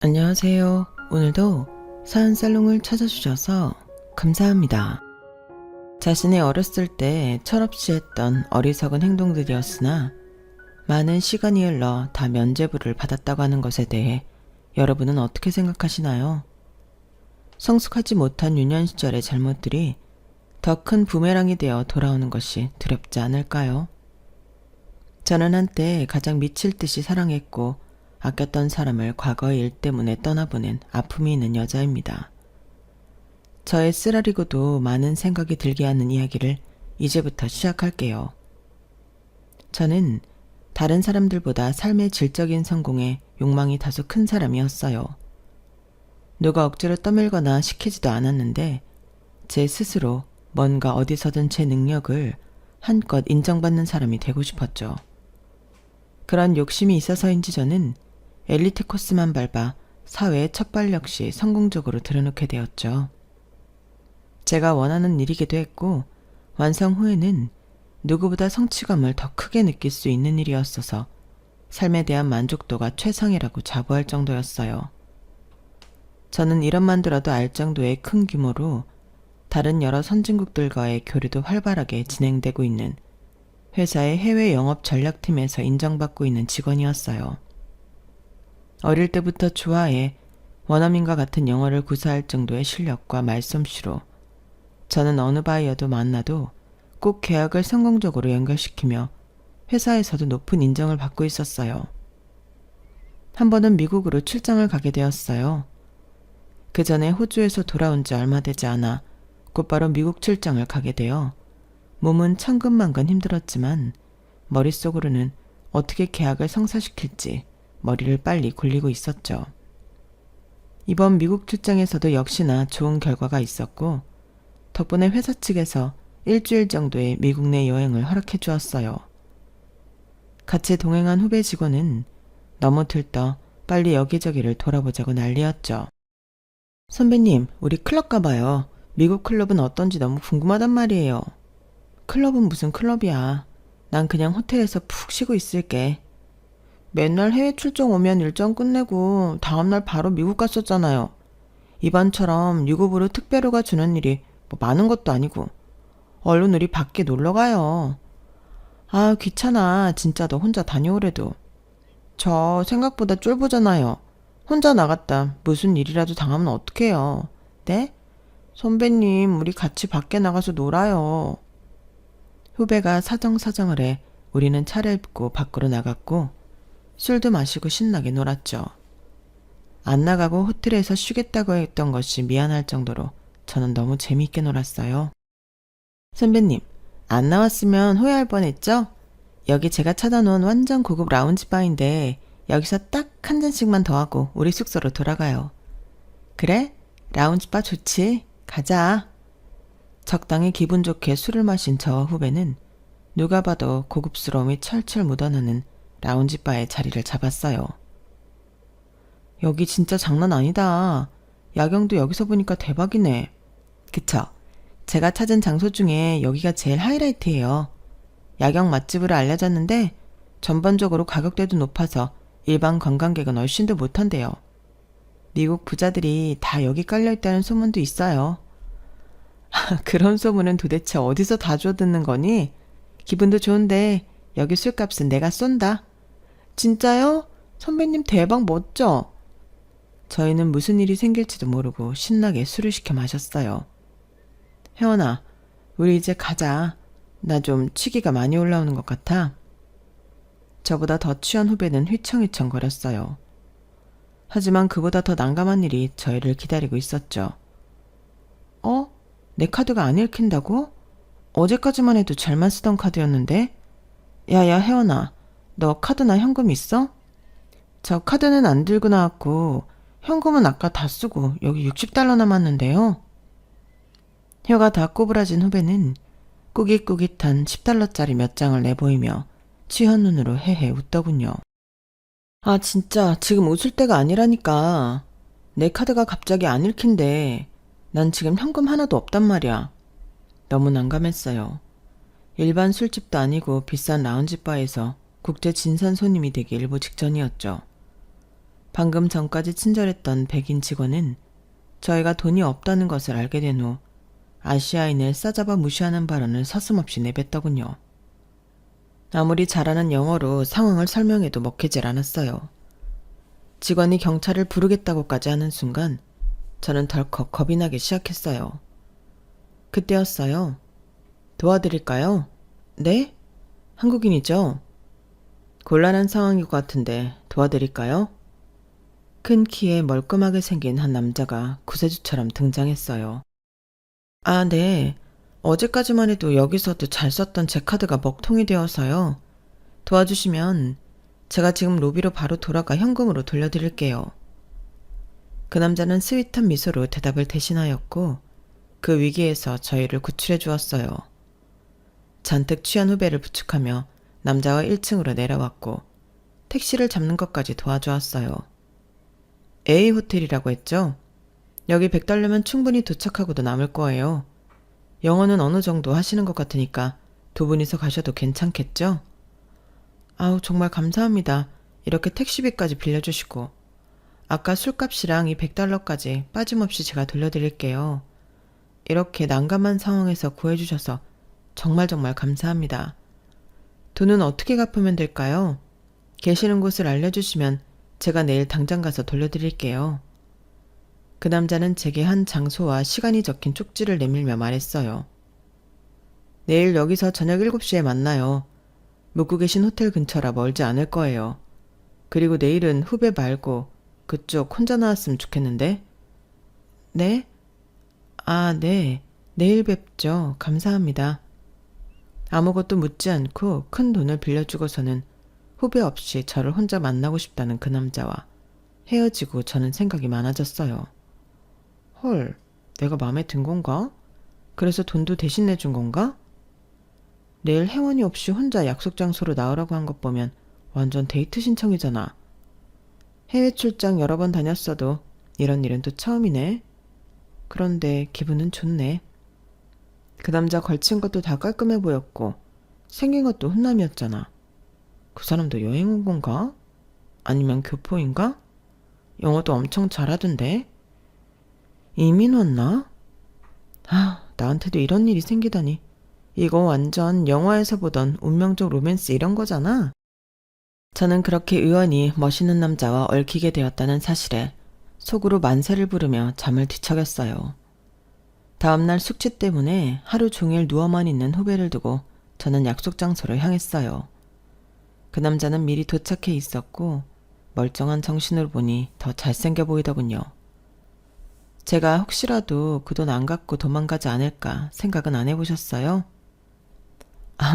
안녕하세요. 오늘도 사연살롱을 찾아주셔서 감사합니다. 자신의 어렸을 때 철없이 했던 어리석은 행동들이었으나 많은 시간이 흘러 다 면죄부를 받았다고 하는 것에 대해 여러분은 어떻게 생각하시나요? 성숙하지 못한 유년 시절의 잘못들이 더 큰 부메랑이 되어 돌아오는 것이 두렵지 않을까요? 저는 한때 가장 미칠 듯이 사랑했고 아꼈던 사람을 과거의 일 때문에 떠나보낸 아픔이 있는 여자입니다. 저의 쓰라리고도 많은 생각이 들게 하는 이야기를 이제부터 시작할게요. 저는 다른 사람들보다 삶의 질적인 성공에 욕망이 다소 큰 사람이었어요. 누가 억지로 떠밀거나 시키지도 않았는데 제 스스로 뭔가 어디서든 제 능력을 한껏 인정받는 사람이 되고 싶었죠. 그런 욕심이 있어서인지 저는 엘리트 코스만 밟아 사회의 첫발 역시 성공적으로 들여놓게 되었죠. 제가 원하는 일이기도 했고 완성 후에는 누구보다 성취감을 더 크게 느낄 수 있는 일이었어서 삶에 대한 만족도가 최상이라고 자부할 정도였어요. 저는 이름만 들어도 알 정도의 큰 규모로 다른 여러 선진국들과의 교류도 활발하게 진행되고 있는 회사의 해외 영업 전략팀에서 인정받고 있는 직원이었어요. 어릴 때부터 좋아해 원어민과 같은 영어를 구사할 정도의 실력과 말솜씨로 저는 어느 바이어도 만나도 꼭 계약을 성공적으로 연결시키며 회사에서도 높은 인정을 받고 있었어요. 한 번은 미국으로 출장을 가게 되었어요. 그 전에 호주에서 돌아온 지 얼마 되지 않아 곧바로 미국 출장을 가게 되어 몸은 천근만근 힘들었지만 머릿속으로는 어떻게 계약을 성사시킬지 머리를 빨리 굴리고 있었죠. 이번 미국 출장에서도 역시나 좋은 결과가 있었고 덕분에 회사 측에서 일주일 정도의 미국 내 여행을 허락해 주었어요. 같이 동행한 후배 직원은 너무 들떠 빨리 여기저기를 돌아보자고 난리였죠. 선배님, 우리 클럽 가봐요. 미국 클럽은 어떤지 너무 궁금하단 말이에요. 클럽은 무슨 클럽이야. 난 그냥 호텔에서 푹 쉬고 있을게. 맨날 해외 출장 오면 일정 끝내고 다음날 바로 미국 갔었잖아요. 이번처럼 유급으로 특별휴가 주는 일이 뭐 많은 것도 아니고. 얼른 우리 밖에 놀러 가요. 아, 귀찮아. 진짜 너 혼자 다녀오래도. 저 생각보다 쫄보잖아요. 혼자 나갔다 무슨 일이라도 당하면 어떡해요. 네? 선배님, 우리 같이 밖에 나가서 놀아요. 후배가 사정사정을 해 우리는 차를 입고 밖으로 나갔고 술도 마시고 신나게 놀았죠. 안 나가고 호텔에서 쉬겠다고 했던 것이 미안할 정도로 저는 너무 재미있게 놀았어요. 선배님, 안 나왔으면 후회할 뻔했죠? 여기 제가 찾아놓은 완전 고급 라운지 바인데 여기서 딱 한 잔씩만 더 하고 우리 숙소로 돌아가요. 그래? 라운지 바 좋지? 가자. 적당히 기분 좋게 술을 마신 저와 후배는 누가 봐도 고급스러움이 철철 묻어나는 라운지바에 자리를 잡았어요. 여기 진짜 장난 아니다. 야경도 여기서 보니까 대박이네. 그쵸? 제가 찾은 장소 중에 여기가 제일 하이라이트예요. 야경 맛집으로 알려졌는데 전반적으로 가격대도 높아서 일반 관광객은 얼씬도 못한대요. 미국 부자들이 다 여기 깔려있다는 소문도 있어요. 그런 소문은 도대체 어디서 다 주워듣는 거니? 기분도 좋은데 여기 술값은 내가 쏜다. 진짜요? 선배님 대박 멋져. 저희는 무슨 일이 생길지도 모르고 신나게 술을 시켜 마셨어요. 혜원아, 우리 이제 가자. 나 좀 취기가 많이 올라오는 것 같아. 저보다 더 취한 후배는 휘청휘청 거렸어요. 하지만 그보다 더 난감한 일이 저희를 기다리고 있었죠. 어? 내 카드가 안 읽힌다고? 어제까지만 해도 잘만 쓰던 카드였는데? 야야 혜원아, 너 카드나 현금 있어? 저 카드는 안 들고 나왔고 현금은 아까 다 쓰고 여기 60달러 남았는데요. 혀가 다 꼬부라진 후배는 꾸깃꾸깃한 10달러짜리 몇 장을 내보이며 취한 눈으로 헤헤 웃더군요. 아 진짜 지금 웃을 때가 아니라니까. 내 카드가 갑자기 안 읽힌대. 난 지금 현금 하나도 없단 말이야. 너무 난감했어요. 일반 술집도 아니고 비싼 라운지바에서 국제 진산 손님이 되기 일보 직전이었죠. 방금 전까지 친절했던 백인 직원은 저희가 돈이 없다는 것을 알게 된 후 아시아인을 싸잡아 무시하는 발언을 서슴없이 내뱉더군요. 아무리 잘하는 영어로 상황을 설명해도 먹히질 않았어요. 직원이 경찰을 부르겠다고까지 하는 순간 저는 덜컥 겁이 나기 시작했어요. 그때였어요. 도와드릴까요? 네? 한국인이죠? 곤란한 상황일 것 같은데 도와드릴까요? 큰 키에 멀끔하게 생긴 한 남자가 구세주처럼 등장했어요. 아, 네. 어제까지만 해도 여기서도 잘 썼던 제 카드가 먹통이 되어서요. 도와주시면 제가 지금 로비로 바로 돌아가 현금으로 돌려드릴게요. 그 남자는 스윗한 미소로 대답을 대신하였고 그 위기에서 저희를 구출해 주었어요. 잔뜩 취한 후배를 부축하며 남자와 1층으로 내려왔고 택시를 잡는 것까지 도와주었어요. A호텔이라고 했죠? 여기 $100면 충분히 도착하고도 남을 거예요. 영어는 어느 정도 하시는 것 같으니까 두 분이서 가셔도 괜찮겠죠? 아우, 정말 감사합니다. 이렇게 택시비까지 빌려주시고. 아까 술값이랑 이 $100까지 빠짐없이 제가 돌려드릴게요. 이렇게 난감한 상황에서 구해주셔서 정말 감사합니다. 돈은 어떻게 갚으면 될까요? 계시는 곳을 알려주시면 제가 내일 당장 가서 돌려드릴게요. 그 남자는 제게 한 장소와 시간이 적힌 쪽지를 내밀며 말했어요. 내일 여기서 저녁 7시에 만나요. 묵고 계신 호텔 근처라 멀지 않을 거예요. 그리고 내일은 후배 말고 그쪽 혼자 나왔으면 좋겠는데. 네? 아, 네. 내일 뵙죠. 감사합니다. 아무것도 묻지 않고 큰 돈을 빌려주고서는 후배 없이 저를 혼자 만나고 싶다는 그 남자와 헤어지고 저는 생각이 많아졌어요. 헐, 내가 마음에 든 건가? 그래서 돈도 대신 내준 건가? 내일 혜원이 없이 혼자 약속 장소로 나오라고 한 것 보면 완전 데이트 신청이잖아. 해외 출장 여러 번 다녔어도 이런 일은 또 처음이네. 그런데 기분은 좋네. 그 남자 걸친 것도 다 깔끔해 보였고 생긴 것도 훈남이었잖아. 그 사람도 여행 온 건가? 아니면 교포인가? 영어도 엄청 잘하던데. 이민 왔나? 아, 나한테도 이런 일이 생기다니. 이거 완전 영화에서 보던 운명적 로맨스 이런 거잖아. 저는 그렇게 의원이 멋있는 남자와 얽히게 되었다는 사실에 속으로 만세를 부르며 잠을 뒤척였어요. 다음날 숙취 때문에 하루 종일 누워만 있는 후배를 두고 저는 약속 장소로 향했어요. 그 남자는 미리 도착해 있었고 멀쩡한 정신으로 보니 더 잘생겨 보이더군요. 제가 혹시라도 그 돈 안 갖고 도망가지 않을까 생각은 안 해보셨어요? 아,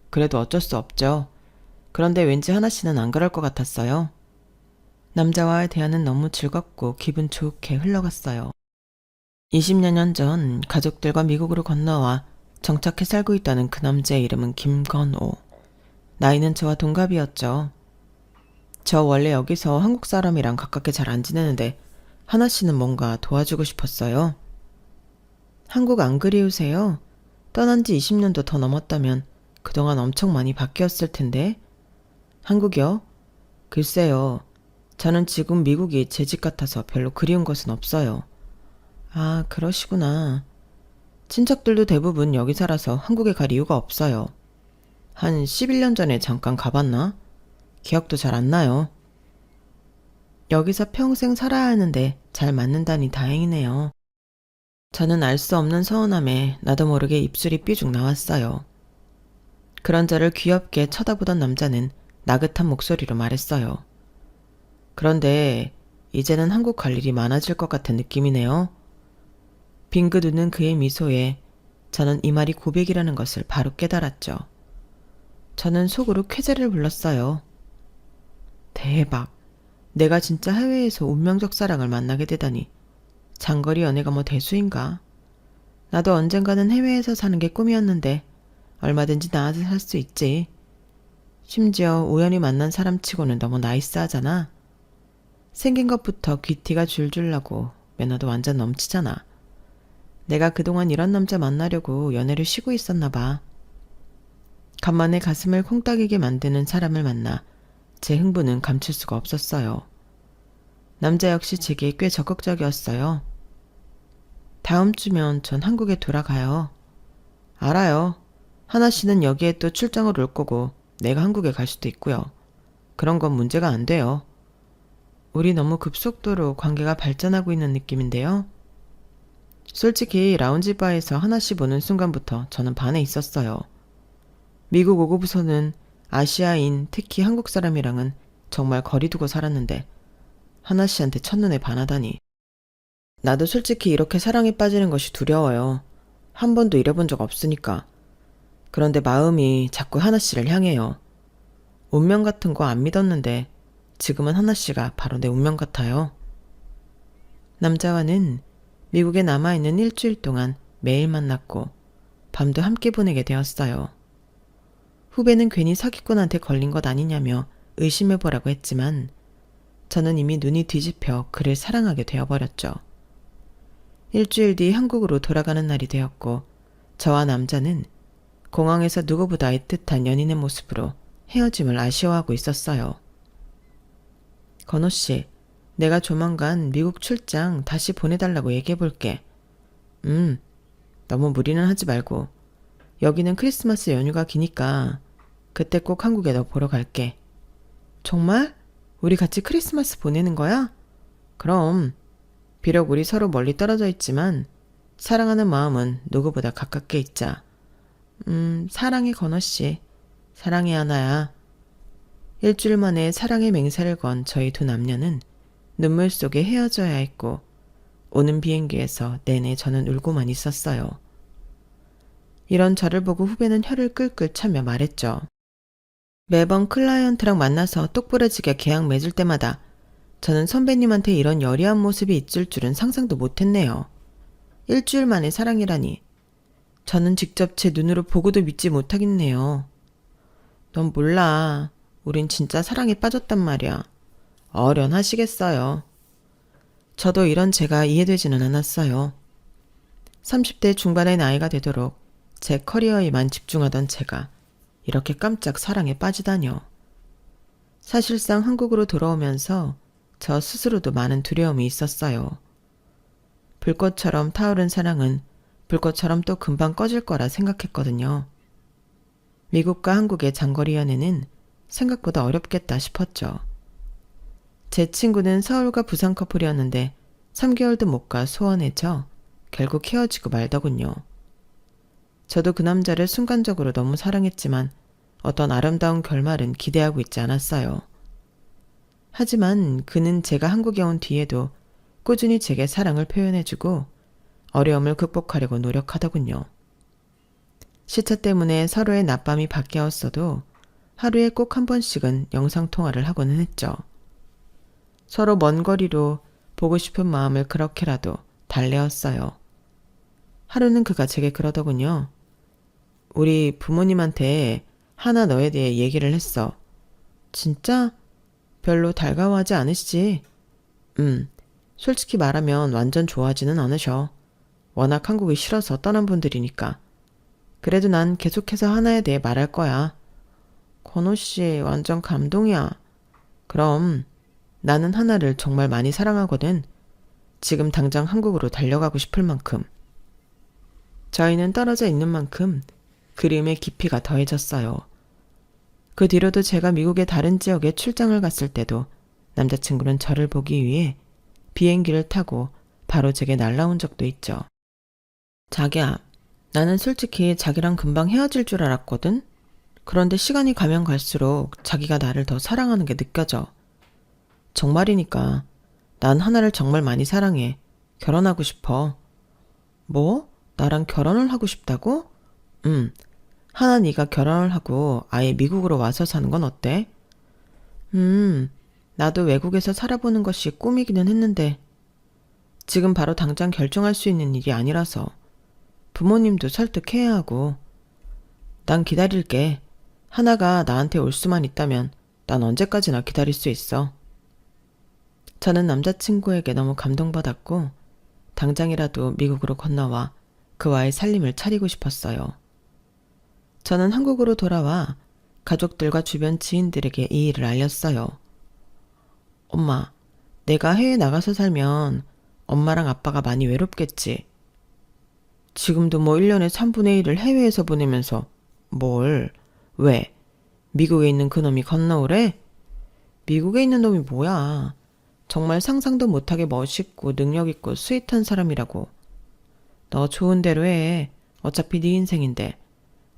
그래도 어쩔 수 없죠. 그런데 왠지 하나씨는 안 그럴 것 같았어요. 남자와의 대화는 너무 즐겁고 기분 좋게 흘러갔어요. 20여 년 전 가족들과 미국으로 건너와 정착해 살고 있다는 그 남자의 이름은 김건호. 나이는 저와 동갑이었죠. 저 원래 여기서 한국 사람이랑 가깝게 잘 안 지내는데 하나씨는 뭔가 도와주고 싶었어요. 한국 안 그리우세요? 떠난 지 20년도 더 넘었다면 그동안 엄청 많이 바뀌었을 텐데. 한국이요? 글쎄요. 저는 지금 미국이 제 집 같아서 별로 그리운 것은 없어요. 아, 그러시구나. 친척들도 대부분 여기 살아서 한국에 갈 이유가 없어요. 한 11년 전에 잠깐 가봤나? 기억도 잘 안 나요. 여기서 평생 살아야 하는데 잘 맞는다니 다행이네요. 저는 알 수 없는 서운함에 나도 모르게 입술이 삐죽 나왔어요. 그런 저를 귀엽게 쳐다보던 남자는 나긋한 목소리로 말했어요. 그런데 이제는 한국 갈 일이 많아질 것 같은 느낌이네요. 빙긋 웃는 그의 미소에 저는 이 말이 고백이라는 것을 바로 깨달았죠. 저는 속으로 쾌재를 불렀어요. 대박. 내가 진짜 해외에서 운명적 사랑을 만나게 되다니. 장거리 연애가 대수인가? 나도 언젠가는 해외에서 사는 게 꿈이었는데 얼마든지 나아서 살 수 있지. 심지어 우연히 만난 사람치고는 너무 나이스하잖아. 생긴 것부터 귀티가 줄줄 나고 매너도 완전 넘치잖아. 내가 그동안 이런 남자 만나려고 연애를 쉬고 있었나 봐. 간만에 가슴을 콩닥이게 만드는 사람을 만나 제 흥분은 감출 수가 없었어요. 남자 역시 제게 꽤 적극적이었어요. 다음 주면 전 한국에 돌아가요. 알아요. 하나 씨는 여기에 또 출장을 올 거고 내가 한국에 갈 수도 있고요. 그런 건 문제가 안 돼요. 우리 너무 급속도로 관계가 발전하고 있는 느낌인데요. 솔직히 라운지 바에서 하나 씨 보는 순간부터 저는 반해 있었어요. 미국 오고부서는 아시아인, 특히 한국 사람이랑은 정말 거리 두고 살았는데 하나 씨한테 첫눈에 반하다니. 나도 솔직히 이렇게 사랑에 빠지는 것이 두려워요. 한 번도 이래본 적 없으니까. 그런데 마음이 자꾸 하나 씨를 향해요. 운명 같은 거 안 믿었는데 지금은 하나 씨가 바로 내 운명 같아요. 남자와는 미국에 남아있는 일주일 동안 매일 만났고 밤도 함께 보내게 되었어요. 후배는 괜히 사기꾼한테 걸린 것 아니냐며 의심해보라고 했지만 저는 이미 눈이 뒤집혀 그를 사랑하게 되어버렸죠. 일주일 뒤 한국으로 돌아가는 날이 되었고 저와 남자는 공항에서 누구보다 애틋한 연인의 모습으로 헤어짐을 아쉬워하고 있었어요. 건호 씨, 내가 조만간 미국 출장 다시 보내달라고 얘기해볼게. 너무 무리는 하지 말고. 여기는 크리스마스 연휴가 기니까 그때 꼭 한국에 너 보러 갈게. 정말? 우리 같이 크리스마스 보내는 거야? 그럼. 비록 우리 서로 멀리 떨어져 있지만 사랑하는 마음은 누구보다 가깝게 있자. 사랑해 건호 씨. 사랑해 하나야. 일주일 만에 사랑의 맹세를 건 저희 두 남녀는 눈물 속에 헤어져야 했고 오는 비행기에서 내내 저는 울고만 있었어요. 이런 저를 보고 후배는 혀를 끌끌 차며 말했죠. 매번 클라이언트랑 만나서 똑부러지게 계약 맺을 때마다 저는 선배님한테 이런 여리한 모습이 있을 줄은 상상도 못했네요. 일주일 만에 사랑이라니. 저는 직접 제 눈으로 보고도 믿지 못하겠네요. 넌 몰라. 우린 진짜 사랑에 빠졌단 말이야. 어련하시겠어요. 저도 이런 제가 이해되지는 않았어요. 30대 중반의 나이가 되도록 제 커리어에만 집중하던 제가 이렇게 깜짝 사랑에 빠지다뇨. 사실상 한국으로 돌아오면서 저 스스로도 많은 두려움이 있었어요. 불꽃처럼 타오른 사랑은 불꽃처럼 또 금방 꺼질 거라 생각했거든요. 미국과 한국의 장거리 연애는 생각보다 어렵겠다 싶었죠. 제 친구는 서울과 부산 커플이었는데 3개월도 못 가 소원해져 결국 헤어지고 말더군요. 저도 그 남자를 순간적으로 너무 사랑했지만 어떤 아름다운 결말은 기대하고 있지 않았어요. 하지만 그는 제가 한국에 온 뒤에도 꾸준히 제게 사랑을 표현해주고 어려움을 극복하려고 노력하더군요. 시차 때문에 서로의 낮밤이 바뀌었어도 하루에 꼭 한 번씩은 영상통화를 하고는 했죠. 서로 먼 거리로 보고 싶은 마음을 그렇게라도 달래었어요. 하루는 그가 제게 그러더군요. 우리 부모님한테 하나 너에 대해 얘기를 했어. 진짜? 별로 달가워하지 않으시지? 솔직히 말하면 완전 좋아하지는 않으셔. 워낙 한국이 싫어서 떠난 분들이니까. 그래도 난 계속해서 하나에 대해 말할 거야. 건호씨 완전 감동이야. 그럼 나는 하나를 정말 많이 사랑하거든. 지금 당장 한국으로 달려가고 싶을 만큼. 저희는 떨어져 있는 만큼 그림의 깊이가 더해졌어요. 그 뒤로도 제가 미국의 다른 지역에 출장을 갔을 때도 남자친구는 저를 보기 위해 비행기를 타고 바로 제게 날라온 적도 있죠. 자기야, 나는 솔직히 자기랑 금방 헤어질 줄 알았거든? 그런데 시간이 가면 갈수록 자기가 나를 더 사랑하는 게 느껴져. 정말이니까 난 하나를 정말 많이 사랑해. 결혼하고 싶어. 뭐? 나랑 결혼을 하고 싶다고? 하나 네가 결혼을 하고 아예 미국으로 와서 사는 건 어때? 나도 외국에서 살아보는 것이 꿈이기는 했는데 지금 바로 당장 결정할 수 있는 일이 아니라서 부모님도 설득해야 하고. 난 기다릴게. 하나가 나한테 올 수만 있다면 난 언제까지나 기다릴 수 있어. 저는 남자친구에게 너무 감동받았고 당장이라도 미국으로 건너와 그와의 살림을 차리고 싶었어요. 저는 한국으로 돌아와 가족들과 주변 지인들에게 이 일을 알렸어요. 엄마, 내가 해외 나가서 살면 엄마랑 아빠가 많이 외롭겠지. 지금도 뭐 1년에 3분의 1을 해외에서 보내면서 뭘? 왜? 미국에 있는 그놈이 건너오래? 미국에 있는 놈이 뭐야? 정말 상상도 못하게 멋있고 능력있고 스윗한 사람이라고. 너 좋은 대로 해. 어차피 네 인생인데.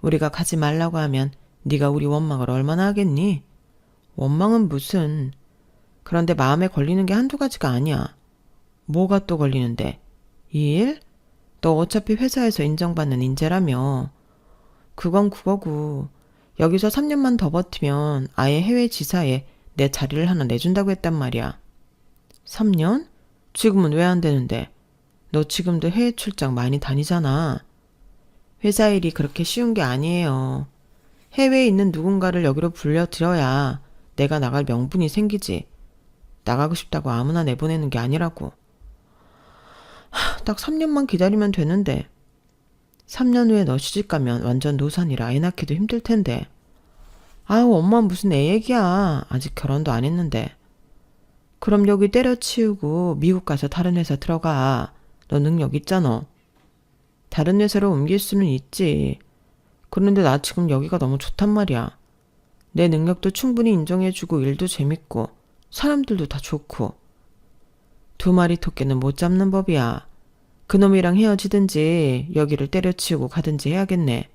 우리가 가지 말라고 하면 네가 우리 원망을 얼마나 하겠니? 원망은 무슨. 그런데 마음에 걸리는 게 한두 가지가 아니야. 뭐가 또 걸리는데? 이 일? 너 어차피 회사에서 인정받는 인재라며. 그건 그거고. 여기서 3년만 더 버티면 아예 해외 지사에 내 자리를 하나 내준다고 했단 말이야. 3년? 지금은 왜 안 되는데? 너 지금도 해외 출장 많이 다니잖아. 회사 일이 그렇게 쉬운 게 아니에요. 해외에 있는 누군가를 여기로 불려들여야 내가 나갈 명분이 생기지. 나가고 싶다고 아무나 내보내는 게 아니라고. 딱 3년만 기다리면 되는데. 3년 후에 너 시집가면 완전 노산이라 애 낳기도 힘들 텐데. 아우, 엄마 무슨 애 얘기야. 아직 결혼도 안 했는데. 그럼 여기 때려치우고 미국 가서 다른 회사 들어가. 너 능력 있잖아. 다른 회사로 옮길 수는 있지. 그런데 나 지금 여기가 너무 좋단 말이야. 내 능력도 충분히 인정해주고 일도 재밌고 사람들도 다 좋고. 두 마리 토끼는 못 잡는 법이야. 그놈이랑 헤어지든지 여기를 때려치우고 가든지 해야겠네.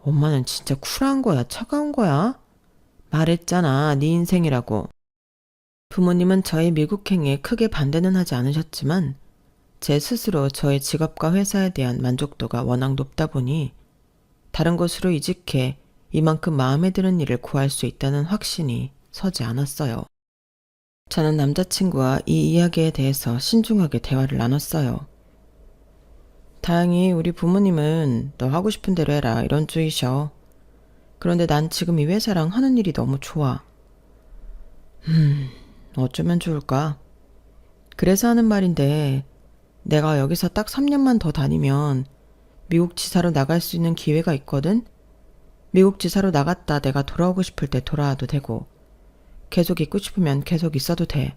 엄마는 진짜 쿨한 거야? 차가운 거야? 말했잖아. 네 인생이라고. 부모님은 저의 미국행에 크게 반대는 하지 않으셨지만 제 스스로 저의 직업과 회사에 대한 만족도가 워낙 높다 보니 다른 곳으로 이직해 이만큼 마음에 드는 일을 구할 수 있다는 확신이 서지 않았어요. 저는 남자친구와 이 이야기에 대해서 신중하게 대화를 나눴어요. 다행히 우리 부모님은 너 하고 싶은 대로 해라 이런 주의셔. 그런데 난 지금 이 회사랑 하는 일이 너무 좋아. 어쩌면 좋을까? 그래서 하는 말인데 내가 여기서 딱 3년만 더 다니면 미국 지사로 나갈 수 있는 기회가 있거든? 미국 지사로 나갔다 내가 돌아오고 싶을 때 돌아와도 되고 계속 있고 싶으면 계속 있어도 돼.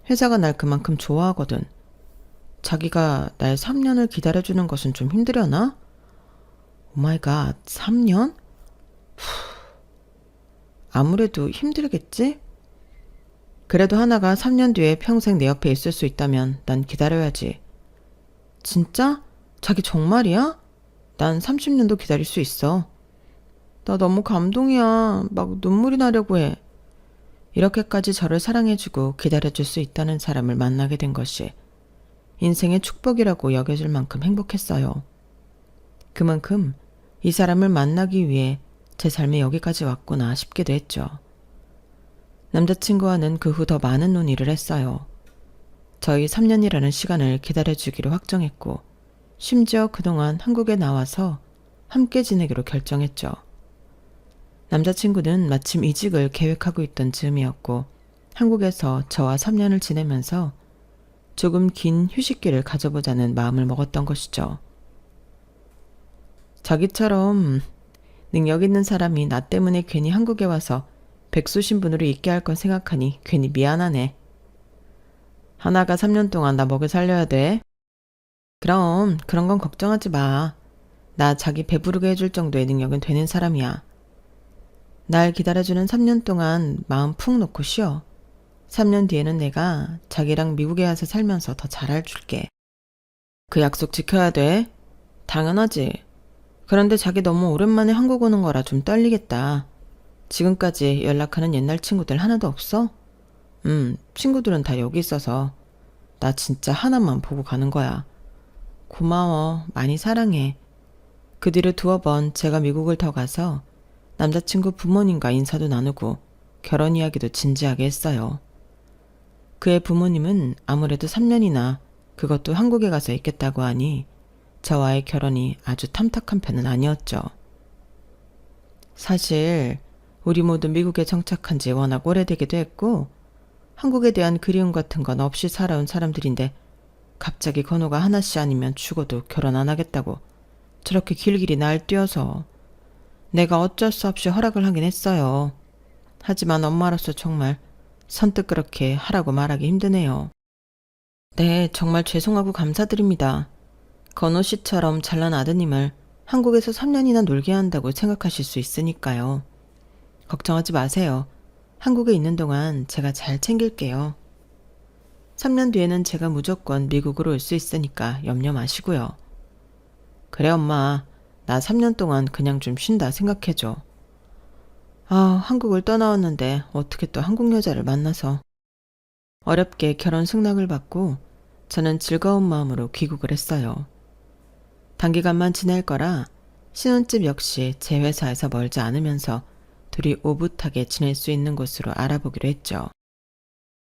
회사가 날 그만큼 좋아하거든. 자기가 날 3년을 기다려주는 것은 좀 힘들려나? 오마이갓, 3년? 아무래도 힘들겠지? 그래도 하나가 3년 뒤에 평생 내 옆에 있을 수 있다면 난 기다려야지. 진짜? 자기 정말이야? 난 30년도 기다릴 수 있어. 나 너무 감동이야. 막 눈물이 나려고 해. 이렇게까지 저를 사랑해주고 기다려줄 수 있다는 사람을 만나게 된 것이 인생의 축복이라고 여겨질 만큼 행복했어요. 그만큼 이 사람을 만나기 위해 제 삶에 여기까지 왔구나 싶기도 했죠. 남자친구와는 그 후 더 많은 논의를 했어요. 저희 3년이라는 시간을 기다려주기로 확정했고 심지어 그동안 한국에 나와서 함께 지내기로 결정했죠. 남자친구는 마침 이직을 계획하고 있던 즈음이었고 한국에서 저와 3년을 지내면서 조금 긴 휴식기를 가져보자는 마음을 먹었던 것이죠. 자기처럼 능력 있는 사람이 나 때문에 괜히 한국에 와서 백수신분으로 있게 할 건 생각하니 괜히 미안하네. 하나가 3년 동안 나 먹여 살려야 돼. 그럼 그런 건 걱정하지 마. 나 자기 배부르게 해줄 정도의 능력은 되는 사람이야. 날 기다려주는 3년 동안 마음 푹 놓고 쉬어. 3년 뒤에는 내가 자기랑 미국에 와서 살면서 더 잘해줄게. 그 약속 지켜야 돼. 당연하지. 그런데 자기 너무 오랜만에 한국 오는 거라 좀 떨리겠다. 지금까지 연락하는 옛날 친구들 하나도 없어? 친구들은 다 여기 있어서 나 진짜 하나만 보고 가는 거야. 고마워. 많이 사랑해. 그 뒤로 2번 제가 미국을 더 가서 남자친구 부모님과 인사도 나누고 결혼 이야기도 진지하게 했어요. 그의 부모님은 아무래도 3년이나 그것도 한국에 가서 있겠다고 하니 저와의 결혼이 아주 탐탁한 편은 아니었죠. 사실 우리 모두 미국에 정착한 지 워낙 오래되기도 했고 한국에 대한 그리움 같은 건 없이 살아온 사람들인데 갑자기 건우가 하나씨 아니면 죽어도 결혼 안 하겠다고 저렇게 길길이 날뛰어서 내가 어쩔 수 없이 허락을 하긴 했어요. 하지만 엄마로서 정말 선뜻 그렇게 하라고 말하기 힘드네요. 네, 정말 죄송하고 감사드립니다. 건호 씨처럼 잘난 아드님을 한국에서 3년이나 놀게 한다고 생각하실 수 있으니까요. 걱정하지 마세요. 한국에 있는 동안 제가 잘 챙길게요. 3년 뒤에는 제가 무조건 미국으로 올 수 있으니까 염려 마시고요. 그래 엄마, 나 3년 동안 그냥 좀 쉰다 생각해줘. 아, 한국을 떠나왔는데 어떻게 또 한국 여자를 만나서. 어렵게 결혼 승낙을 받고 저는 즐거운 마음으로 귀국을 했어요. 단기간만 지낼 거라 신혼집 역시 제 회사에서 멀지 않으면서 둘이 오붓하게 지낼 수 있는 곳으로 알아보기로 했죠.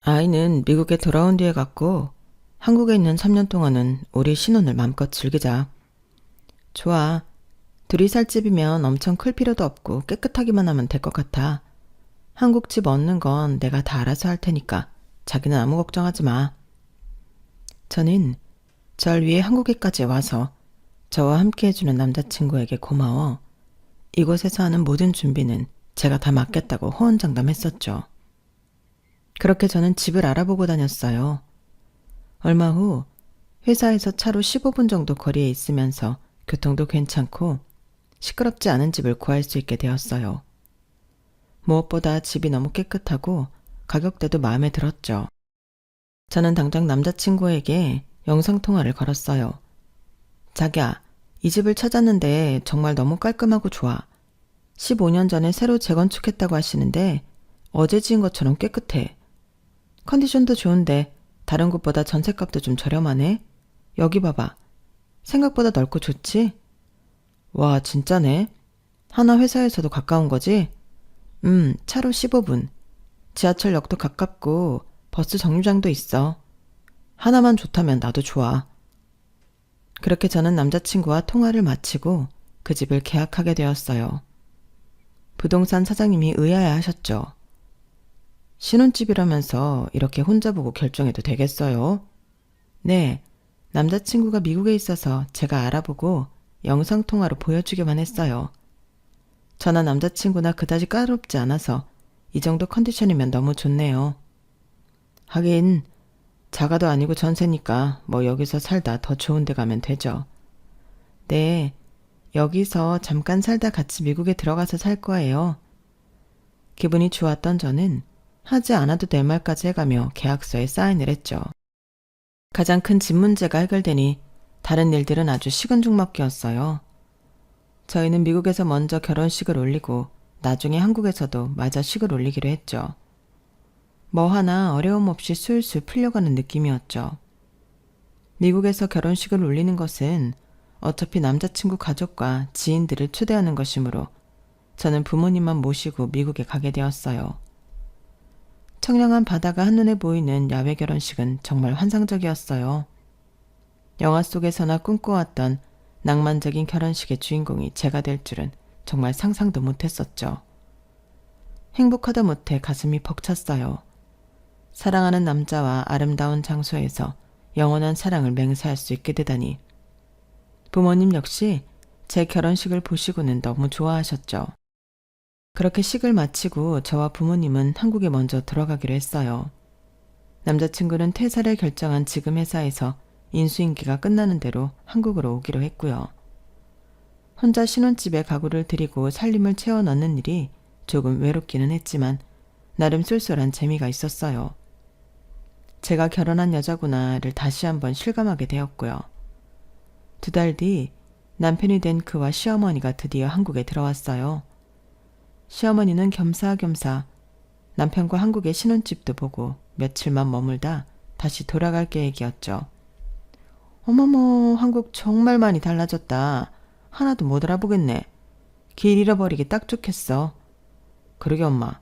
아이는 미국에 돌아온 뒤에 갔고 한국에 있는 3년 동안은 우리 신혼을 맘껏 즐기자. 좋아. 둘이 살 집이면 엄청 클 필요도 없고 깨끗하기만 하면 될 것 같아. 한국 집 얻는 건 내가 다 알아서 할 테니까 자기는 아무 걱정하지 마. 저는 절 위해 한국에까지 와서 저와 함께 해주는 남자친구에게 고마워 이곳에서 하는 모든 준비는 제가 다 맡겠다고 호언장담했었죠. 그렇게 저는 집을 알아보고 다녔어요. 얼마 후 회사에서 차로 15분 정도 거리에 있으면서 교통도 괜찮고 시끄럽지 않은 집을 구할 수 있게 되었어요. 무엇보다 집이 너무 깨끗하고 가격대도 마음에 들었죠. 저는 당장 남자친구에게 영상통화를 걸었어요. 자기야, 이 집을 찾았는데 정말 너무 깔끔하고 좋아. 15년 전에 새로 재건축했다고 하시는데 어제 지은 것처럼 깨끗해. 컨디션도 좋은데 다른 곳보다 전셋값도 좀 저렴하네. 여기 봐봐. 생각보다 넓고 좋지? 와, 진짜네. 하나 회사에서도 가까운 거지? 차로 15분. 지하철역도 가깝고 버스 정류장도 있어. 하나만 좋다면 나도 좋아. 그렇게 저는 남자친구와 통화를 마치고 그 집을 계약하게 되었어요. 부동산 사장님이 의아해하셨죠. 신혼집이라면서 이렇게 혼자 보고 결정해도 되겠어요? 네, 남자친구가 미국에 있어서 제가 알아보고 영상통화로 보여주기만 했어요. 저나 남자친구나 그다지 까다롭지 않아서 이 정도 컨디션이면 너무 좋네요. 하긴 자가도 아니고 전세니까 뭐 여기서 살다 더 좋은 데 가면 되죠. 네, 여기서 잠깐 살다 같이 미국에 들어가서 살 거예요. 기분이 좋았던 저는 하지 않아도 될 말까지 해가며 계약서에 사인을 했죠. 가장 큰 집 문제가 해결되니 다른 일들은 아주 시근죽먹기였어요. 저희는 미국에서 먼저 결혼식을 올리고 나중에 한국에서도 마저 식을 올리기로 했죠. 뭐 하나 어려움 없이 술술 풀려가는 느낌이었죠. 미국에서 결혼식을 올리는 것은 어차피 남자친구 가족과 지인들을 초대하는 것이므로 저는 부모님만 모시고 미국에 가게 되었어요. 청량한 바다가 한눈에 보이는 야외 결혼식은 정말 환상적이었어요. 영화 속에서나 꿈꿔왔던 낭만적인 결혼식의 주인공이 제가 될 줄은 정말 상상도 못했었죠. 행복하다 못해 가슴이 벅찼어요. 사랑하는 남자와 아름다운 장소에서 영원한 사랑을 맹세할 수 있게 되다니. 부모님 역시 제 결혼식을 보시고는 너무 좋아하셨죠. 그렇게 식을 마치고 저와 부모님은 한국에 먼저 들어가기로 했어요. 남자친구는 퇴사를 결정한 지금 회사에서 인수인계가 끝나는 대로 한국으로 오기로 했고요. 혼자 신혼집에 가구를 들이고 살림을 채워 넣는 일이 조금 외롭기는 했지만 나름 쏠쏠한 재미가 있었어요. 제가 결혼한 여자구나를 다시 한번 실감하게 되었고요. 2달 뒤 남편이 된 그와 시어머니가 드디어 한국에 들어왔어요. 시어머니는 겸사겸사 남편과 한국의 신혼집도 보고 며칠만 머물다 다시 돌아갈 계획이었죠. 어머머, 한국 정말 많이 달라졌다. 하나도 못 알아보겠네. 길 잃어버리기 딱 좋겠어. 그러게 엄마,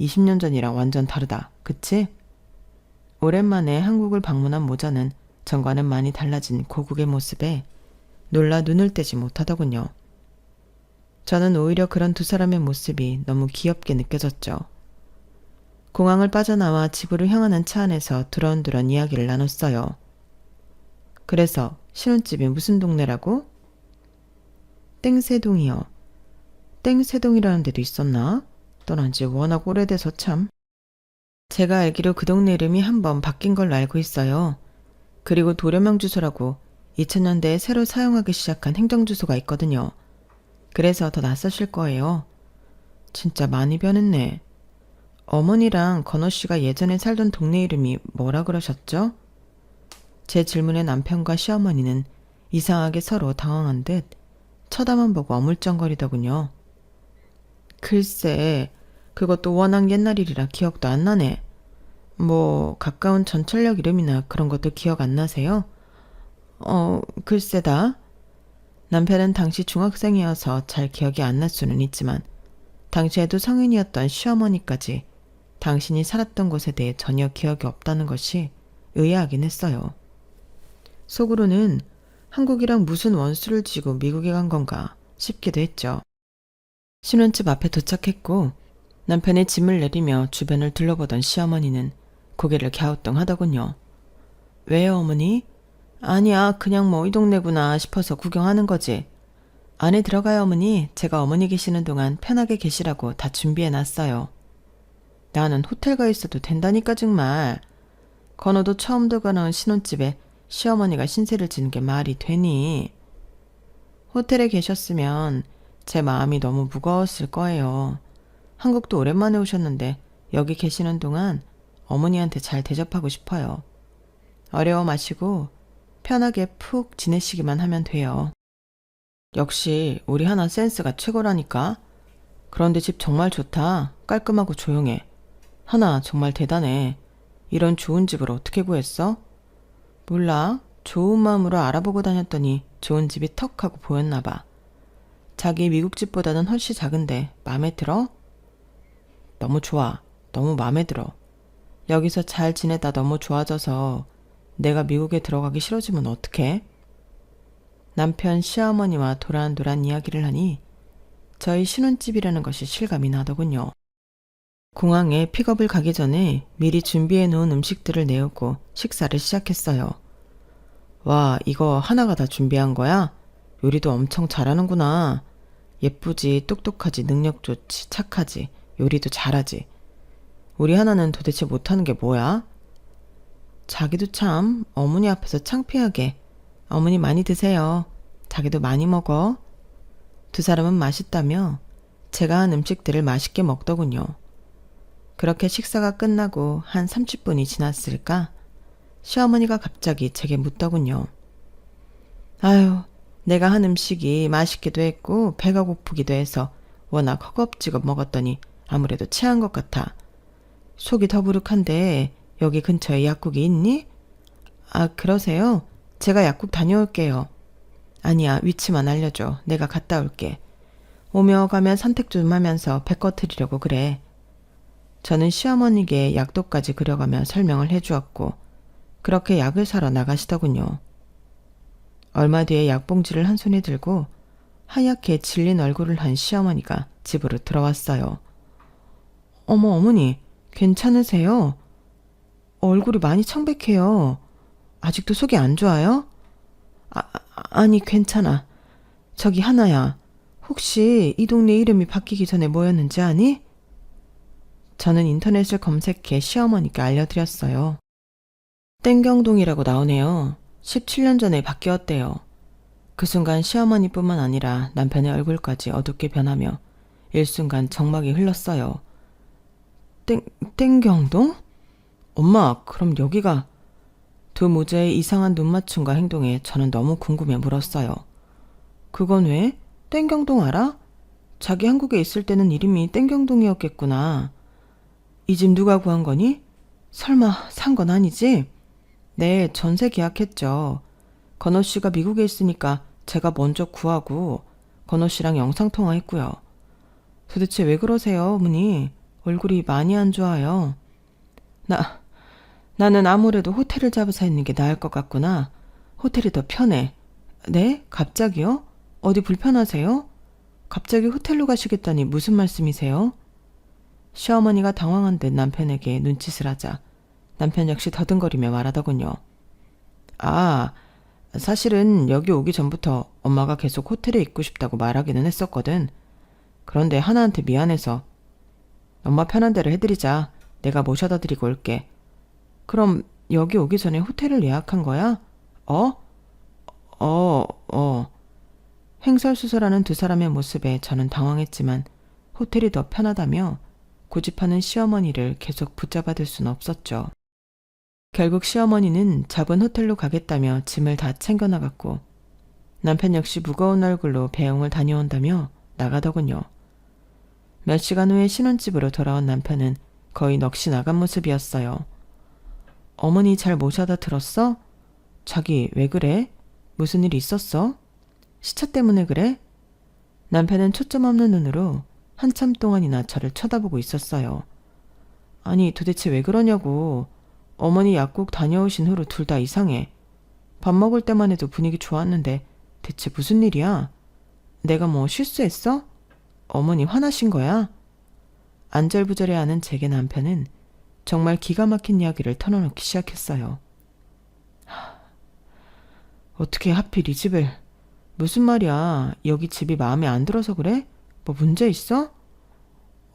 20년 전이랑 완전 다르다. 그치? 오랜만에 한국을 방문한 모자는 전과는 많이 달라진 고국의 모습에 놀라 눈을 떼지 못하더군요. 저는 오히려 그런 두 사람의 모습이 너무 귀엽게 느껴졌죠. 공항을 빠져나와 집으로 향하는 차 안에서 두런두런 이야기를 나눴어요. 그래서 신혼집이 무슨 동네라고? 땡세동이요. 땡세동이라는 데도 있었나? 떠난 지 워낙 오래돼서 참. 제가 알기로 그 동네 이름이 한 번 바뀐 걸로 알고 있어요. 그리고 도려명 주소라고 2000년대에 새로 사용하기 시작한 행정주소가 있거든요. 그래서 더 낯서실 거예요. 진짜 많이 변했네. 어머니랑 건호 씨가 예전에 살던 동네 이름이 뭐라 그러셨죠? 제 질문에 남편과 시어머니는 이상하게 서로 당황한 듯 쳐다만 보고 어물쩡거리더군요. 글쎄, 그것도 워낙 옛날 일이라 기억도 안 나네. 뭐 가까운 전철역 이름이나 그런 것도 기억 안 나세요? 글쎄다. 남편은 당시 중학생이어서 잘 기억이 안 날 수는 있지만 당시에도 성인이었던 시어머니까지 당신이 살았던 곳에 대해 전혀 기억이 없다는 것이 의아하긴 했어요. 속으로는 한국이랑 무슨 원수를 지고 미국에 간 건가 싶기도 했죠. 신혼집 앞에 도착했고 남편의 짐을 내리며 주변을 둘러보던 시어머니는 고개를 갸우뚱하더군요. 왜요, 어머니? 아니야, 그냥 뭐 이 동네구나 싶어서 구경하는 거지. 안에 들어가요, 어머니. 제가 어머니 계시는 동안 편하게 계시라고 다 준비해놨어요. 나는 호텔 가 있어도 된다니까 정말. 건호도 처음 들어가는 신혼집에 시어머니가 신세를 지는 게 말이 되니. 호텔에 계셨으면 제 마음이 너무 무거웠을 거예요. 한국도 오랜만에 오셨는데 여기 계시는 동안 어머니한테 잘 대접하고 싶어요. 어려워 마시고 편하게 푹 지내시기만 하면 돼요. 역시 우리 하나 센스가 최고라니까. 그런데 집 정말 좋다. 깔끔하고 조용해. 하나 정말 대단해. 이런 좋은 집을 어떻게 구했어? 몰라. 좋은 마음으로 알아보고 다녔더니 좋은 집이 턱 하고 보였나 봐. 자기 미국 집보다는 훨씬 작은데 마음에 들어? 너무 좋아. 너무 마음에 들어. 여기서 잘 지내다 너무 좋아져서 내가 미국에 들어가기 싫어지면 어떡해? 남편 시어머니와 도란도란 이야기를 하니 저희 신혼집이라는 것이 실감이 나더군요. 공항에 픽업을 가기 전에 미리 준비해 놓은 음식들을 내오고 식사를 시작했어요. 와, 이거 하나가 다 준비한 거야? 요리도 엄청 잘하는구나. 예쁘지, 똑똑하지, 능력 좋지, 착하지, 요리도 잘하지. 우리 하나는 도대체 못하는 게 뭐야? 자기도 참 어머니 앞에서 창피하게 어머니 많이 드세요. 자기도 많이 먹어. 두 사람은 맛있다며 제가 한 음식들을 맛있게 먹더군요. 그렇게 식사가 끝나고 한 30분이 지났을까? 시어머니가 갑자기 제게 묻더군요. 아유, 내가 한 음식이 맛있기도 했고 배가 고프기도 해서 워낙 허겁지겁 먹었더니 아무래도 체한 것 같아. 속이 더부룩한데 여기 근처에 약국이 있니? 아, 그러세요? 제가 약국 다녀올게요. 아니야, 위치만 알려줘. 내가 갔다 올게. 오며 가면 산책 좀 하면서 배 꺼트리려고 그래. 저는 시어머니께 약도까지 그려가며 설명을 해주었고 그렇게 약을 사러 나가시더군요. 얼마 뒤에 약봉지를 한 손에 들고 하얗게 질린 얼굴을 한 시어머니가 집으로 들어왔어요. 어머, 어머니, 괜찮으세요? 얼굴이 많이 청백해요. 아직도 속이 안 좋아요? 아니, 괜찮아. 저기 하나야. 혹시 이 동네 이름이 바뀌기 전에 뭐였는지 아니? 저는 인터넷을 검색해 시어머니께 알려드렸어요. 땡경동이라고 나오네요. 17년 전에 바뀌었대요. 그 순간 시어머니뿐만 아니라 남편의 얼굴까지 어둡게 변하며 일순간 정막이 흘렀어요. 땡경동? 엄마, 그럼 여기가... 두 모자의 이상한 눈맞춤과 행동에 저는 너무 궁금해 물었어요. 그건 왜? 땡경동 알아? 자기 한국에 있을 때는 이름이 땡경동이었겠구나. 이 집 누가 구한 거니? 설마 산 건 아니지? 네, 전세 계약했죠. 건호 씨가 미국에 있으니까 제가 먼저 구하고 건호 씨랑 영상통화했고요. 도대체 왜 그러세요, 어머니? 얼굴이 많이 안 좋아요. 나는 아무래도 호텔을 잡아서 있는 게 나을 것 같구나. 호텔이 더 편해. 네? 갑자기요? 어디 불편하세요? 갑자기 호텔로 가시겠다니 무슨 말씀이세요? 시어머니가 당황한 듯 남편에게 눈짓을 하자 남편 역시 더듬거리며 말하더군요. 아, 사실은 여기 오기 전부터 엄마가 계속 호텔에 있고 싶다고 말하기는 했었거든. 그런데 하나한테 미안해서. 엄마 편한 대로 해드리자. 내가 모셔다 드리고 올게. 그럼 여기 오기 전에 호텔을 예약한 거야? 어? 어. 횡설수설하는 두 사람의 모습에 저는 당황했지만 호텔이 더 편하다며 고집하는 시어머니를 계속 붙잡아둘 수는 없었죠. 결국 시어머니는 잡은 호텔로 가겠다며 짐을 다 챙겨나갔고 남편 역시 무거운 얼굴로 배웅을 다녀온다며 나가더군요. 몇 시간 후에 신혼집으로 돌아온 남편은 거의 넋이 나간 모습이었어요. 어머니 잘 모셔다 들었어? 자기 왜 그래? 무슨 일 있었어? 시차 때문에 그래? 남편은 초점 없는 눈으로 한참 동안이나 저를 쳐다보고 있었어요. 아니 도대체 왜 그러냐고. 어머니 약국 다녀오신 후로 둘 다 이상해. 밥 먹을 때만 해도 분위기 좋았는데 대체 무슨 일이야? 내가 뭐 실수했어? 어머니 화나신 거야? 안절부절해하는 제게 남편은 정말 기가 막힌 이야기를 털어놓기 시작했어요. 어떻게 하필 이 집을... 무슨 말이야. 여기 집이 마음에 안 들어서 그래? 뭐 문제 있어?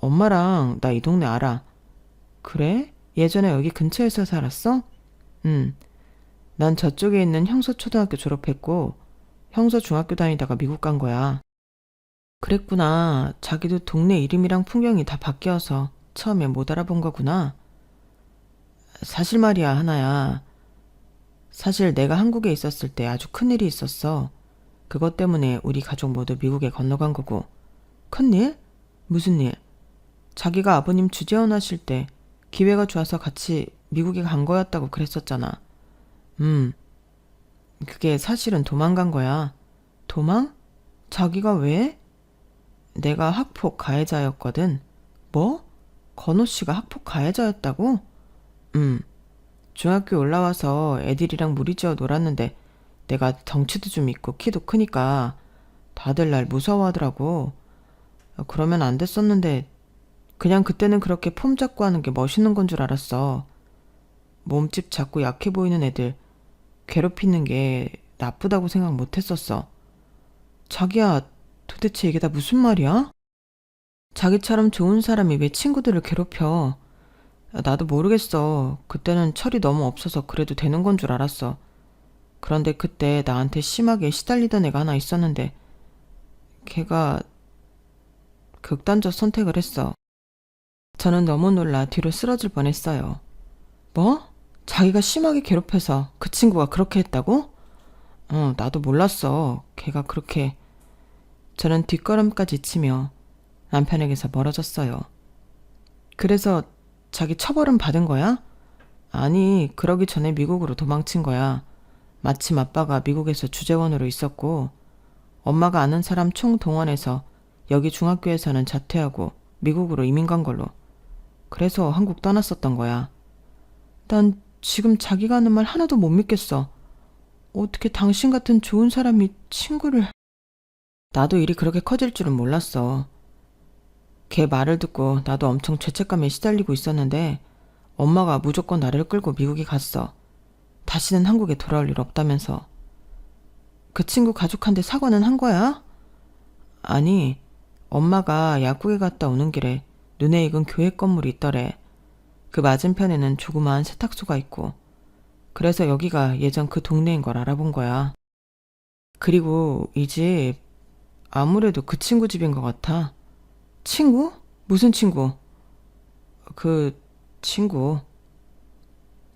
엄마랑 나 이 동네 알아. 그래? 예전에 여기 근처에서 살았어? 응. 난 저쪽에 있는 형서초등학교 졸업했고 형서중학교 다니다가 미국 간 거야. 그랬구나. 자기도 동네 이름이랑 풍경이 다 바뀌어서 처음에 못 알아본 거구나. 사실 말이야, 하나야. 사실 내가 한국에 있었을 때 아주 큰일이 있었어. 그것 때문에 우리 가족 모두 미국에 건너간 거고. 큰일? 무슨 일? 자기가 아버님 주재원 하실 때 기회가 좋아서 같이 미국에 간 거였다고 그랬었잖아. 그게 사실은 도망간 거야. 도망? 자기가 왜? 내가 학폭 가해자였거든. 뭐? 건호 씨가 학폭 가해자였다고? 중학교 올라와서 애들이랑 무리지어 놀았는데 내가 덩치도 좀 있고 키도 크니까 다들 날 무서워하더라고. 그러면 안 됐었는데 그냥 그때는 그렇게 폼 잡고 하는 게 멋있는 건 줄 알았어. 몸집 작고 약해 보이는 애들 괴롭히는 게 나쁘다고 생각 못 했었어. 자기야, 도대체 이게 다 무슨 말이야? 자기처럼 좋은 사람이 왜 친구들을 괴롭혀? 나도 모르겠어. 그때는 철이 너무 없어서 그래도 되는 건 줄 알았어. 그런데 그때 나한테 심하게 시달리던 애가 하나 있었는데 걔가 극단적 선택을 했어. 저는 너무 놀라 뒤로 쓰러질 뻔했어요. 뭐? 자기가 심하게 괴롭혀서 그 친구가 그렇게 했다고? 나도 몰랐어. 걔가 그렇게... 저는 뒷걸음까지 치며 남편에게서 멀어졌어요. 그래서 자기 처벌은 받은 거야? 아니, 그러기 전에 미국으로 도망친 거야. 마침 아빠가 미국에서 주재원으로 있었고 엄마가 아는 사람 총동원해서 여기 중학교에서는 자퇴하고 미국으로 이민 간 걸로. 그래서 한국 떠났었던 거야. 난 지금 자기가 하는 말 하나도 못 믿겠어. 어떻게 당신 같은 좋은 사람이 친구를... 나도 일이 그렇게 커질 줄은 몰랐어. 걔 말을 듣고 나도 엄청 죄책감에 시달리고 있었는데 엄마가 무조건 나를 끌고 미국에 갔어. 다시는 한국에 돌아올 일 없다면서. 그 친구 가족한테 사과는 한 거야? 아니, 엄마가 약국에 갔다 오는 길에 눈에 익은 교회 건물이 있더래. 그 맞은편에는 조그마한 세탁소가 있고 그래서 여기가 예전 그 동네인 걸 알아본 거야. 그리고 이 집 아무래도 그 친구 집인 것 같아. 친구? 무슨 친구? 그 친구.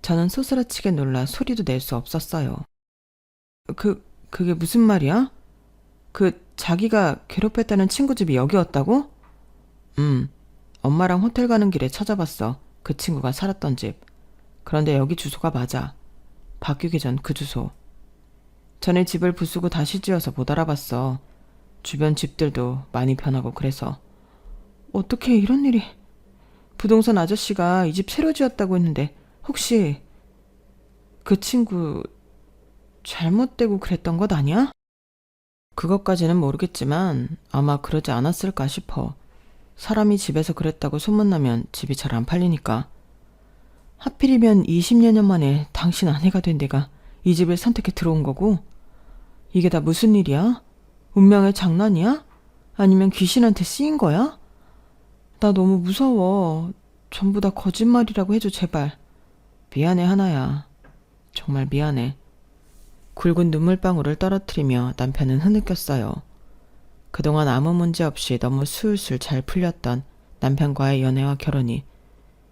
저는 소스라치게 놀라 소리도 낼 수 없었어요. 그게 무슨 말이야? 그 자기가 괴롭혔다는 친구 집이 여기였다고? 엄마랑 호텔 가는 길에 찾아봤어. 그 친구가 살았던 집. 그런데 여기 주소가 맞아. 바뀌기 전 그 주소. 전에 집을 부수고 다시 지어서 못 알아봤어. 주변 집들도 많이 변하고 그래서. 어떻게 이런 일이... 부동산 아저씨가 이 집 새로 지었다고 했는데 혹시 그 친구 잘못되고 그랬던 것 아니야? 그것까지는 모르겠지만 아마 그러지 않았을까 싶어. 사람이 집에서 그랬다고 소문나면 집이 잘 안 팔리니까. 하필이면 20여 년 만에 당신 아내가 된 내가 이 집을 선택해 들어온 거고? 이게 다 무슨 일이야? 운명의 장난이야? 아니면 귀신한테 쓰인 거야? 나 너무 무서워. 전부 다 거짓말이라고 해줘, 제발. 미안해, 하나야. 정말 미안해. 굵은 눈물방울을 떨어뜨리며 남편은 흐느꼈어요. 그동안 아무 문제 없이 너무 술술 잘 풀렸던 남편과의 연애와 결혼이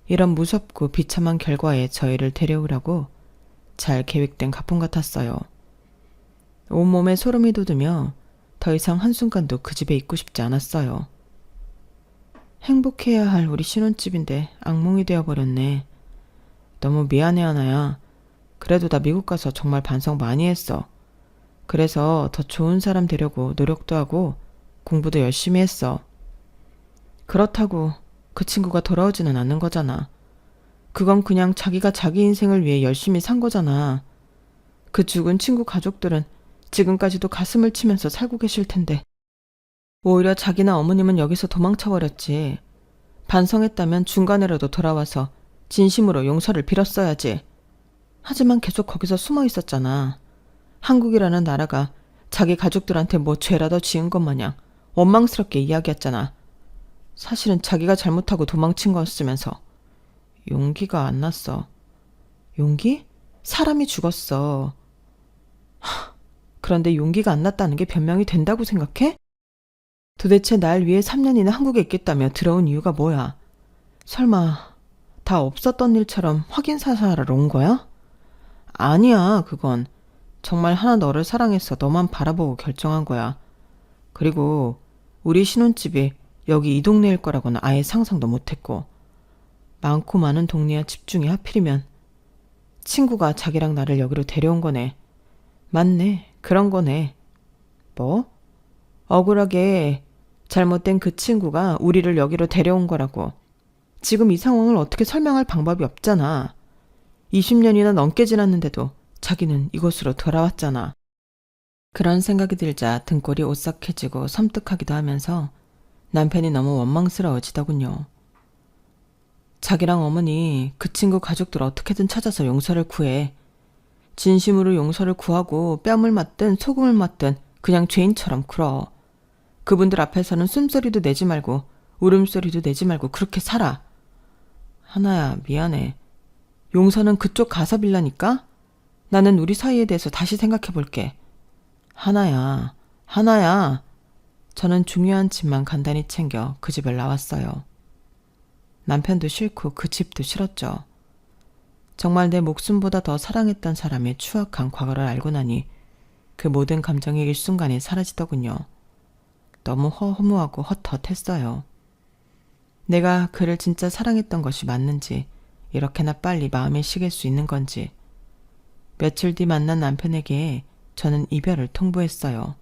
이런 무섭고 비참한 결과에 저희를 데려오라고 잘 계획된 가품 같았어요. 온몸에 소름이 돋으며 더 이상 한순간도 그 집에 있고 싶지 않았어요. 행복해야 할 우리 신혼집인데 악몽이 되어버렸네. 너무 미안해, 하나야. 그래도 나 미국 가서 정말 반성 많이 했어. 그래서 더 좋은 사람 되려고 노력도 하고 공부도 열심히 했어. 그렇다고 그 친구가 돌아오지는 않는 거잖아. 그건 그냥 자기가 자기 인생을 위해 열심히 산 거잖아. 그 죽은 친구 가족들은 지금까지도 가슴을 치면서 살고 계실 텐데. 오히려 자기나 어머님은 여기서 도망쳐버렸지. 반성했다면 중간에라도 돌아와서 진심으로 용서를 빌었어야지. 하지만 계속 거기서 숨어 있었잖아. 한국이라는 나라가 자기 가족들한테 뭐 죄라도 지은 것 마냥 원망스럽게 이야기했잖아. 사실은 자기가 잘못하고 도망친 거였으면서. 용기가 안 났어. 용기? 사람이 죽었어. 그런데 용기가 안 났다는 게 변명이 된다고 생각해? 도대체 날 위해 3년이나 한국에 있겠다며 들어온 이유가 뭐야? 설마 다 없었던 일처럼 확인 사살하러 온 거야? 아니야, 그건. 정말 하나 너를 사랑해서 너만 바라보고 결정한 거야. 그리고 우리 신혼집이 여기 이 동네일 거라고는 아예 상상도 못했고. 많고 많은 동네와 집 중에 하필이면 친구가 자기랑 나를 여기로 데려온 거네. 맞네, 그런 거네. 뭐? 억울하게 잘못된 그 친구가 우리를 여기로 데려온 거라고. 지금 이 상황을 어떻게 설명할 방법이 없잖아. 20년이나 넘게 지났는데도 자기는 이곳으로 돌아왔잖아. 그런 생각이 들자 등골이 오싹해지고 섬뜩하기도 하면서 남편이 너무 원망스러워지더군요. 자기랑 어머니, 그 친구 가족들 어떻게든 찾아서 용서를 구해. 진심으로 용서를 구하고 뺨을 맞든 소금을 맞든 그냥 죄인처럼 굴어. 그분들 앞에서는 숨소리도 내지 말고 울음소리도 내지 말고 그렇게 살아. 하나야, 미안해. 용서는 그쪽 가서 빌라니까? 나는 우리 사이에 대해서 다시 생각해 볼게. 하나야, 하나야. 저는 중요한 짐만 간단히 챙겨 그 집을 나왔어요. 남편도 싫고 그 집도 싫었죠. 정말 내 목숨보다 더 사랑했던 사람의 추악한 과거를 알고 나니 그 모든 감정이 일순간에 사라지더군요. 너무 허무하고 헛헛했어요. 내가 그를 진짜 사랑했던 것이 맞는지, 이렇게나 빨리 마음이 식을 수 있는 건지. 며칠 뒤 만난 남편에게 저는 이별을 통보했어요.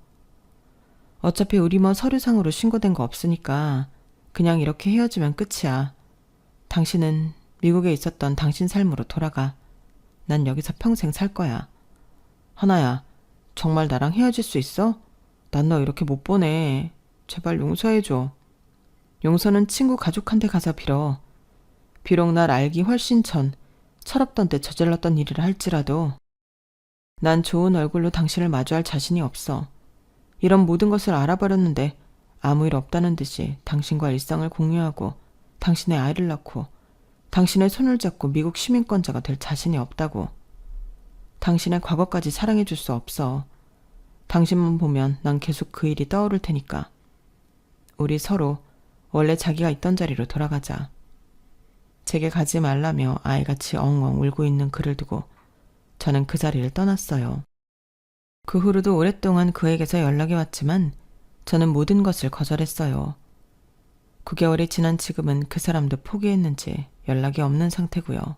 어차피 우리 뭐 서류상으로 신고된 거 없으니까 그냥 이렇게 헤어지면 끝이야. 당신은 미국에 있었던 당신 삶으로 돌아가. 난 여기서 평생 살 거야. 하나야, 정말 나랑 헤어질 수 있어? 난 너 이렇게 못 보내. 제발 용서해줘. 용서는 친구 가족한테 가서 빌어. 비록 날 알기 훨씬 전 철없던 때 저질렀던 일이라 할지라도 난 좋은 얼굴로 당신을 마주할 자신이 없어. 이런 모든 것을 알아버렸는데 아무 일 없다는 듯이 당신과 일상을 공유하고 당신의 아이를 낳고 당신의 손을 잡고 미국 시민권자가 될 자신이 없다고. 당신의 과거까지 사랑해줄 수 없어. 당신만 보면 난 계속 그 일이 떠오를 테니까. 우리 서로 원래 자기가 있던 자리로 돌아가자. 제게 가지 말라며 아이같이 엉엉 울고 있는 그를 두고 저는 그 자리를 떠났어요. 그 후로도 오랫동안 그에게서 연락이 왔지만 저는 모든 것을 거절했어요. 9개월이 지난 지금은 그 사람도 포기했는지 연락이 없는 상태고요.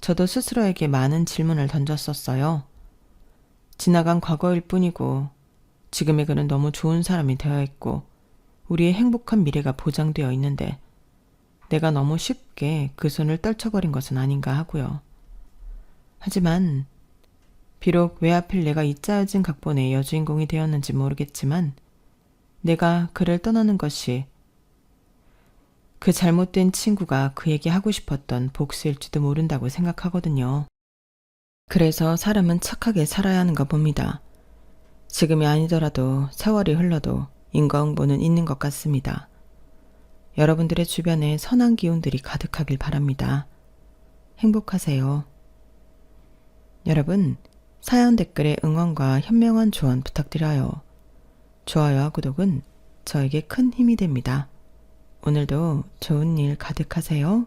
저도 스스로에게 많은 질문을 던졌었어요. 지나간 과거일 뿐이고 지금의 그는 너무 좋은 사람이 되어 있고 우리의 행복한 미래가 보장되어 있는데 내가 너무 쉽게 그 손을 떨쳐버린 것은 아닌가 하고요. 하지만 비록 왜 하필 내가 이 짜여진 각본의 여주인공이 되었는지 모르겠지만 내가 그를 떠나는 것이 그 잘못된 친구가 그에게 하고 싶었던 복수일지도 모른다고 생각하거든요. 그래서 사람은 착하게 살아야 하는가 봅니다. 지금이 아니더라도 세월이 흘러도 인과응보는 있는 것 같습니다. 여러분들의 주변에 선한 기운들이 가득하길 바랍니다. 행복하세요. 여러분, 사연 댓글에 응원과 현명한 조언 부탁드려요. 좋아요와 구독은 저에게 큰 힘이 됩니다. 오늘도 좋은 일 가득하세요.